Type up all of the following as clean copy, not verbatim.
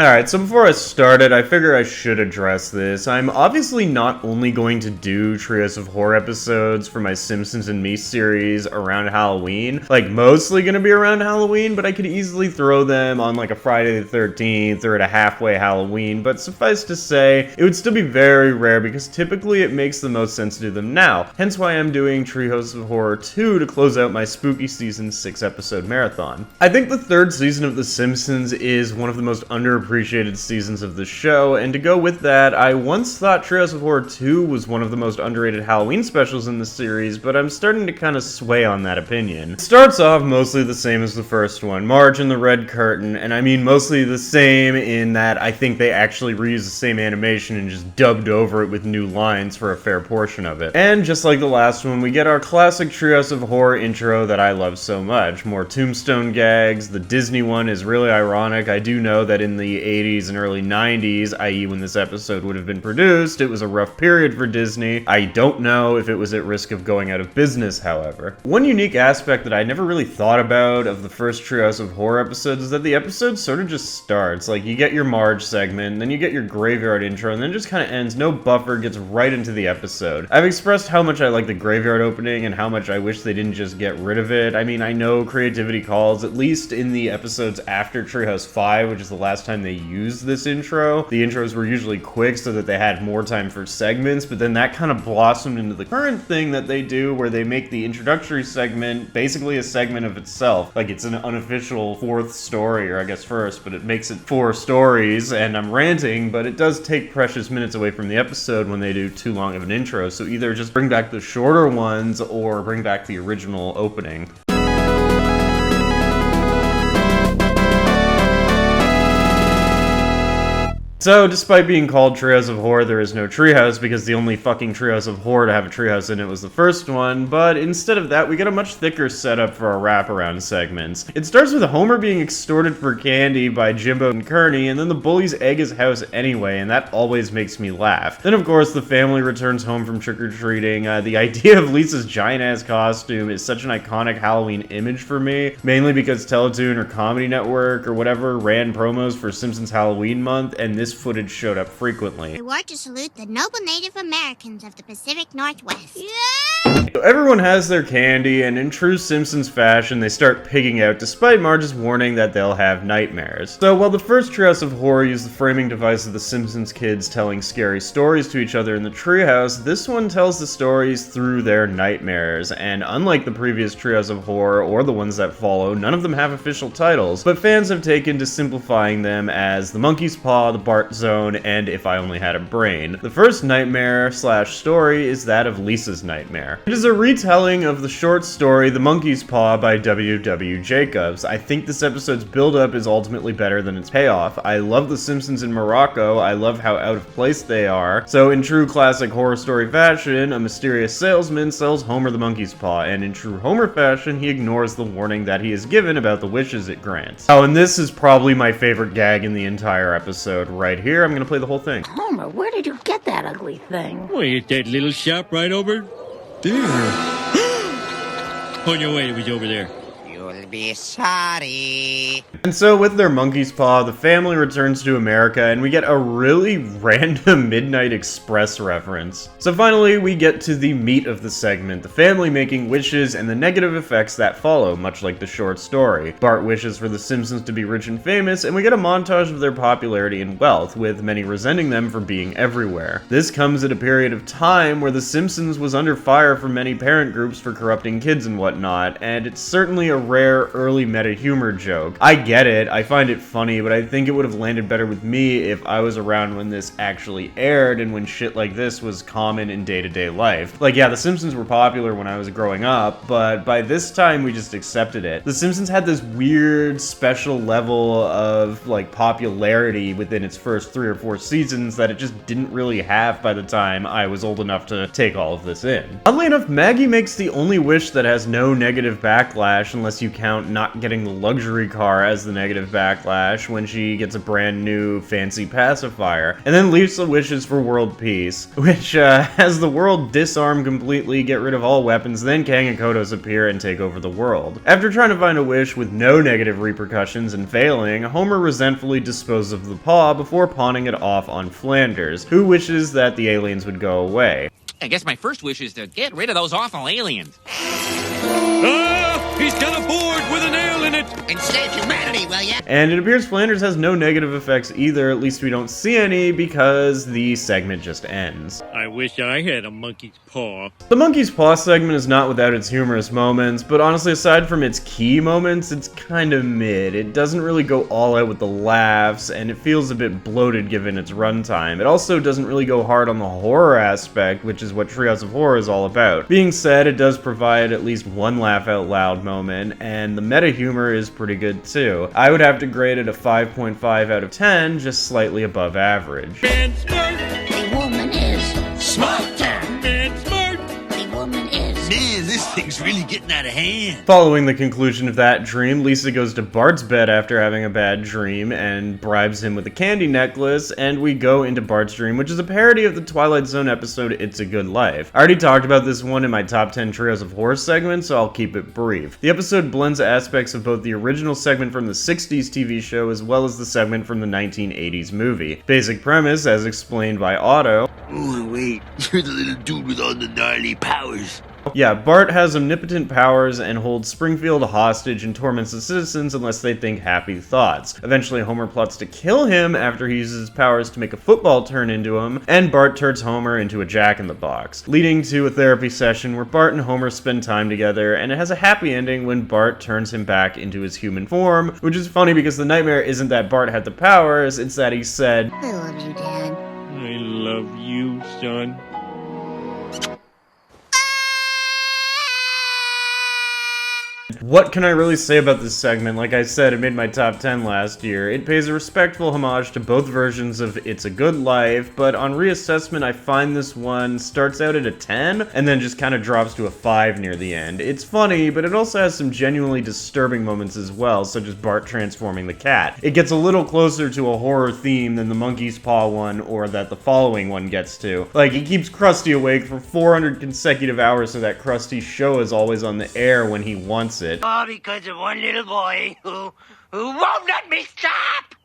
Alright, so before I started, I figure I should address this. I'm obviously not only going to do Treehouse of Horror episodes for my Simpsons and Me series around Halloween, like mostly gonna be around Halloween, but I could easily throw them on like a Friday the 13th or at a halfway Halloween, but suffice to say, it would still be very rare because typically it makes the most sense to do them now, hence why I'm doing Treehouse of Horror 2 to close out my spooky season 6 episode marathon. I think the third season of The Simpsons is one of the most underappreciated seasons of the show, and to go with that, I once thought Treehouse of Horror 2 was one of the most underrated Halloween specials in the series, but I'm starting to kind of sway on that opinion. It starts off mostly the same as the first one, Marge and the Red Curtain, and I mean mostly the same in that I think they actually reused the same animation and just dubbed over it with new lines for a fair portion of it. And just like the last one, we get our classic Treehouse of Horror intro that I love so much. More tombstone gags, the Disney one is really ironic. I do know that in the 80s and early 90s, i.e. when this episode would have been produced, it was a rough period for Disney. I don't know if it was at risk of going out of business, however. One unique aspect that I never really thought about of the first Treehouse of Horror episodes is that the episode sort of just starts. Like, you get your Marge segment, then you get your graveyard intro, and then it just kind of ends. No buffer, gets right into the episode. I've expressed how much I like the graveyard opening and how much I wish they didn't just get rid of it. I mean, I know creativity calls, at least in the episodes after Treehouse 5, which is the last time they used this intro. The intros were usually quick so that they had more time for segments, but then that kind of blossomed into the current thing that they do where they make the introductory segment basically a segment of itself. Like, it's an unofficial fourth story, or I guess first, but it makes it 4 stories, and I'm ranting, but it does take precious minutes away from the episode when they do too long of an intro, so either just bring back the shorter ones or bring back the original opening. So, despite being called Treehouse of Horror, there is no treehouse because the only fucking Treehouse of Horror to have a treehouse in it was the first one, but instead of that, we get a much thicker setup for our wraparound segments. It starts with Homer being extorted for candy by Jimbo and Kearney, and then the bullies egg his house anyway, and that always makes me laugh. Then, of course, the family returns home from trick-or-treating. The idea of Lisa's giant-ass costume is such an iconic Halloween image for me, mainly because Teletoon or Comedy Network or whatever ran promos for Simpsons Halloween month, and this footage showed up frequently. We want to salute the noble Native Americans of the Pacific Northwest. Yeah! So everyone has their candy, and in true Simpsons fashion, they start pigging out despite Marge's warning that they'll have nightmares. So while the first Treehouse of Horror used the framing device of the Simpsons kids telling scary stories to each other in the treehouse, this one tells the stories through their nightmares, and unlike the previous Treehouse of Horror or the ones that follow, none of them have official titles, but fans have taken to simplifying them as The Monkey's Paw, The Bart Zone, and If I Only Had a Brain. The first nightmare/story is that of Lisa's nightmare. It is a retelling of the short story The Monkey's Paw by W.W. Jacobs. I think this episode's build-up is ultimately better than its payoff. I love the Simpsons in Morocco, I love how out of place they are. So in true classic horror story fashion, a mysterious salesman sells Homer the monkey's paw, and in true Homer fashion, he ignores the warning that he is given about the wishes it grants. Oh, and this is probably my favorite gag in the entire episode right here. I'm gonna play the whole thing. Homer, where did you get that ugly thing? Well, it's that little shop right over there. On your way, it was over there. You'll be sorry. And so with their monkey's paw, the family returns to America and we get a really random Midnight Express reference. So finally, we get to the meat of the segment, the family making wishes and the negative effects that follow, much like the short story. Bart wishes for the Simpsons to be rich and famous, and we get a montage of their popularity and wealth, with many resenting them for being everywhere. This comes at a period of time where the Simpsons was under fire from many parent groups for corrupting kids and whatnot, and it's certainly a rare early meta humor joke. I get it, I find it funny, but I think it would have landed better with me if I was around when this actually aired and when shit like this was common in day-to-day life. Like, yeah, The Simpsons were popular when I was growing up, but by this time we just accepted it. The Simpsons had this weird special level of, like, popularity within its first 3 or 4 seasons that it just didn't really have by the time I was old enough to take all of this in. Oddly enough, Maggie makes the only wish that has no negative backlash unless unless you count not getting the luxury car as the negative backlash when she gets a brand new fancy pacifier. And then Lisa wishes for world peace, which has the world disarm completely, get rid of all weapons, then Kang and Kodos appear and take over the world. After trying to find a wish with no negative repercussions and failing, Homer resentfully disposes of the paw before pawning it off on Flanders, who wishes that the aliens would go away. I guess my first wish is to get rid of those awful aliens. Ah! He's got a board with a nail in it! And save humanity, will ya? And it appears Flanders has no negative effects either, at least we don't see any, because the segment just ends. I wish I had a monkey's paw. The monkey's paw segment is not without its humorous moments, but honestly, aside from its key moments, it's kind of mid. It doesn't really go all out with the laughs, and it feels a bit bloated given its runtime. It also doesn't really go hard on the horror aspect, which is what Treehouse of Horror is all about. Being said, it does provide at least one laugh out loud moment, and the meta humor is pretty good too. I would have to grade it a 5.5 out of 10, just slightly above average. Man smart! The woman is smarter. Man smart! The woman is. Man, this thing's really getting out of hand. Following the conclusion of that dream, Lisa goes to Bart's bed after having a bad dream and bribes him with a candy necklace, and we go into Bart's dream, which is a parody of the Twilight Zone episode It's a Good Life. I already talked about this one in my top 10 Treehouse of Horror segment, so I'll keep it brief. The episode blends aspects of both the original segment from the 60s TV show as well as the segment from the 1980s movie. Basic premise, as explained by Otto. Oh, wait. You're the little dude with all the gnarly powers. Yeah, Bart has omnipotent powers and holds Springfield hostage and torments the citizens unless they think happy thoughts. Eventually, Homer plots to kill him after he uses his powers to make a football turn into him, and Bart turns Homer into a jack-in-the-box, leading to a therapy session where Bart and Homer spend time together, and it has a happy ending when Bart turns him back into his human form, which is funny because the nightmare isn't that Bart had the powers, it's that he said, I love you, Dad. I love you, son. What can I really say about this segment? Like I said, it made my top 10 last year. It pays a respectful homage to both versions of It's a Good Life, but on reassessment, I find this one starts out at a 10 and then just kind of drops to a 5 near the end. It's funny, but it also has some genuinely disturbing moments as well, such as Bart transforming the cat. It gets a little closer to a horror theme than the monkey's paw one or that the following one gets to. Like, he keeps Krusty awake for 400 consecutive hours so that Krusty's show is always on the air when he wants it. All because of one little boy who won't let me stop!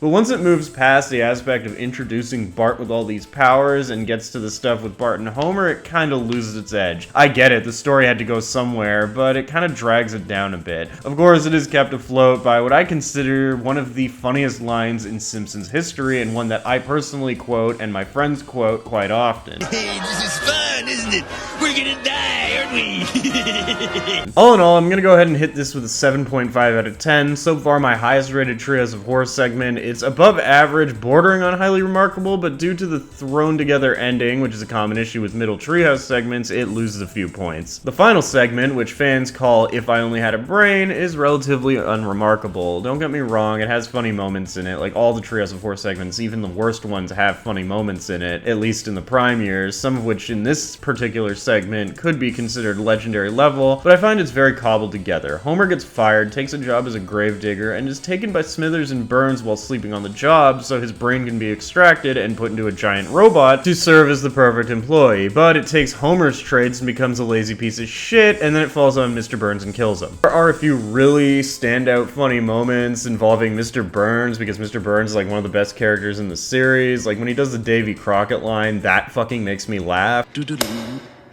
But once it moves past the aspect of introducing Bart with all these powers and gets to the stuff with Bart and Homer, it kind of loses its edge. I get it, the story had to go somewhere, but it kind of drags it down a bit. Of course, it is kept afloat by what I consider one of the funniest lines in Simpsons history, and one that I personally quote and my friends quote quite often. Hey, this is fun, isn't it? We're gonna die, aren't we? All in all, I'm gonna go ahead and hit this with a 7.5 out of 10. So far, my highest rated Treehouse of Horror segment. It's above average, bordering on highly remarkable, but due to the thrown together ending, which is a common issue with middle Treehouse segments, it loses a few points. The final segment, which fans call If I Only Had a Brain, is relatively unremarkable. Don't get me wrong, it has funny moments in it. Like all the Treehouse of Horror segments, even the worst ones have funny moments in it, at least in the prime years, some of which in this particular segment could be considered legendary level, but I find it's very cobbled together. Homer gets fired, takes a job as a gravedigger, and is taken by Smithers and Burns while sleeping on the job so his brain can be extracted and put into a giant robot to serve as the perfect employee, but it takes Homer's traits and becomes a lazy piece of shit, and then it falls on Mr. Burns and kills him. There are a few really standout funny moments involving Mr. Burns, because Mr. Burns is like one of the best characters in the series. Like when he does the Davy Crockett line, that fucking makes me laugh.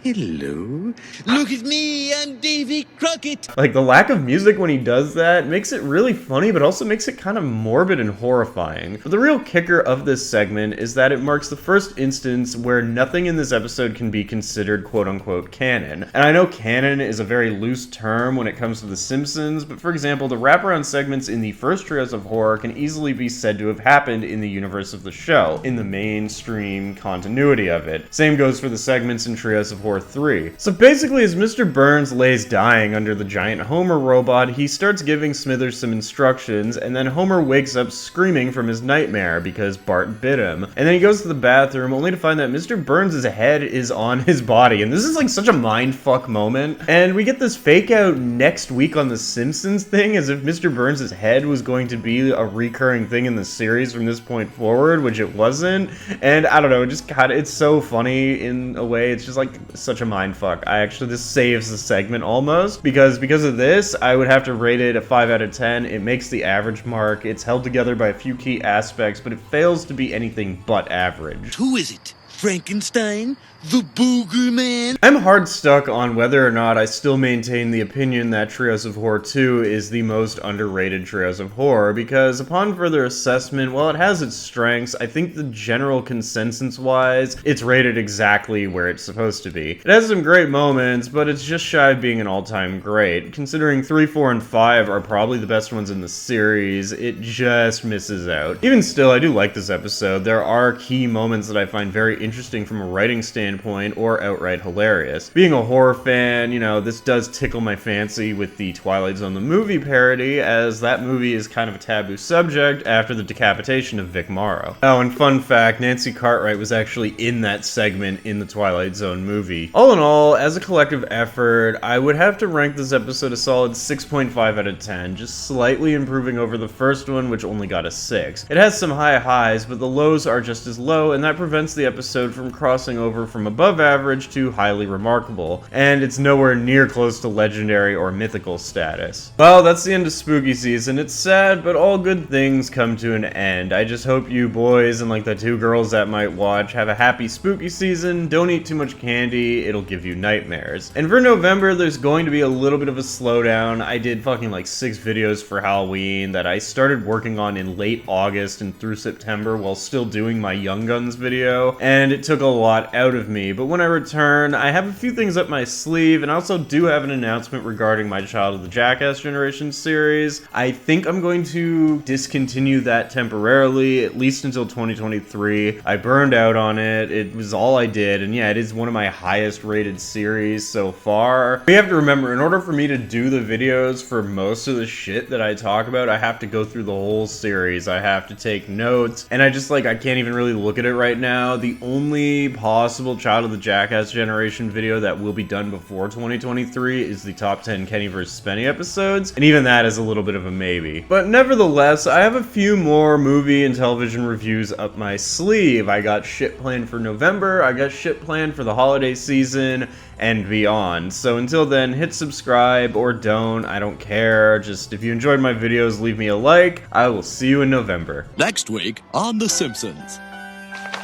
Hello. Look at me, I'm Davy Crockett. Like, the lack of music when he does that makes it really funny, but also makes it kind of morbid and horrifying. But the real kicker of this segment is that it marks the first instance where nothing in this episode can be considered quote-unquote canon. And I know canon is a very loose term when it comes to The Simpsons, but for example, the wraparound segments in the first Treehouse of Horror can easily be said to have happened in the universe of the show, in the mainstream continuity of it. Same goes for the segments in Treehouse of Horror Horror III. So basically, as Mr. Burns lays dying under the giant Homer robot, he starts giving Smithers some instructions, and then Homer wakes up screaming from his nightmare because Bart bit him. And then he goes to the bathroom only to find that Mr. Burns' head is on his body, and this is like such a mindfuck moment. And we get this fake out next week on the Simpsons thing, as if Mr. Burns' head was going to be a recurring thing in the series from this point forward, which it wasn't. And I don't know, it's so funny in a way. It's just like such a mindfuck. This saves the segment almost, because of this, I would have to rate it a 5 out of 10. It makes the average mark. It's held together by a few key aspects, but it fails to be anything but average. Who is it? Frankenstein? The Booger Man? I'm hard stuck on whether or not I still maintain the opinion that Treehouse of Horror II is the most underrated Treehouse of Horror, because upon further assessment, while it has its strengths, I think the general consensus-wise, it's rated exactly where it's supposed to be. It has some great moments, but it's just shy of being an all-time great. Considering 3, 4, and 5 are probably the best ones in the series, it just misses out. Even still, I do like this episode. There are key moments that I find very interesting from a writing standpoint, or outright hilarious. Being a horror fan, you know, this does tickle my fancy with the Twilight Zone the movie parody, as that movie is kind of a taboo subject after the decapitation of Vic Morrow. Oh, and fun fact, Nancy Cartwright was actually in that segment in the Twilight Zone movie. All in all, as a collective effort, I would have to rank this episode a solid 6.5 out of 10, just slightly improving over the first one, which only got a 6. It has some high highs, but the lows are just as low, and that prevents the episode from crossing over from above average to highly remarkable, and it's nowhere near close to legendary or mythical status. Well, that's the end of spooky season. It's sad, but all good things come to an end. I just hope you boys and like the 2 girls that might watch have a happy spooky season. Don't eat too much candy, it'll give you nightmares. And for November, there's going to be a little bit of a slowdown. I did fucking like 6 videos for Halloween that I started working on in late August and through September while still doing my Young Guns video, and it took a lot out of me. But when I return, I have a few things up my sleeve, and I also do have an announcement regarding my Child of the Jackass Generation series. I think I'm going to discontinue that temporarily, at least until 2023. I burned out on it. It was all I did, and yeah, it is one of my highest rated series so far. We have to remember, in order for me to do the videos for most of the shit that I talk about, I have to go through the whole series. I have to take notes, and I can't even really look at it right now. The only possible Child of the Jackass Generation video that will be done before 2023 is the top 10 Kenny vs. Spenny episodes, and even that is a little bit of a maybe. But nevertheless, I have a few more movie and television reviews up my sleeve. I got shit planned for November, I got shit planned for the holiday season, and beyond. So until then, hit subscribe or don't, I don't care. Just if you enjoyed my videos, leave me a like. I will see you in November. Next week on The Simpsons.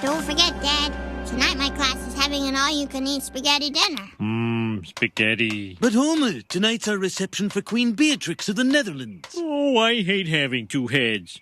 Don't forget, Dad. Tonight my class is having an all-you-can-eat spaghetti dinner. Spaghetti. But Homer, tonight's our reception for Queen Beatrix of the Netherlands. Oh, I hate having 2 heads.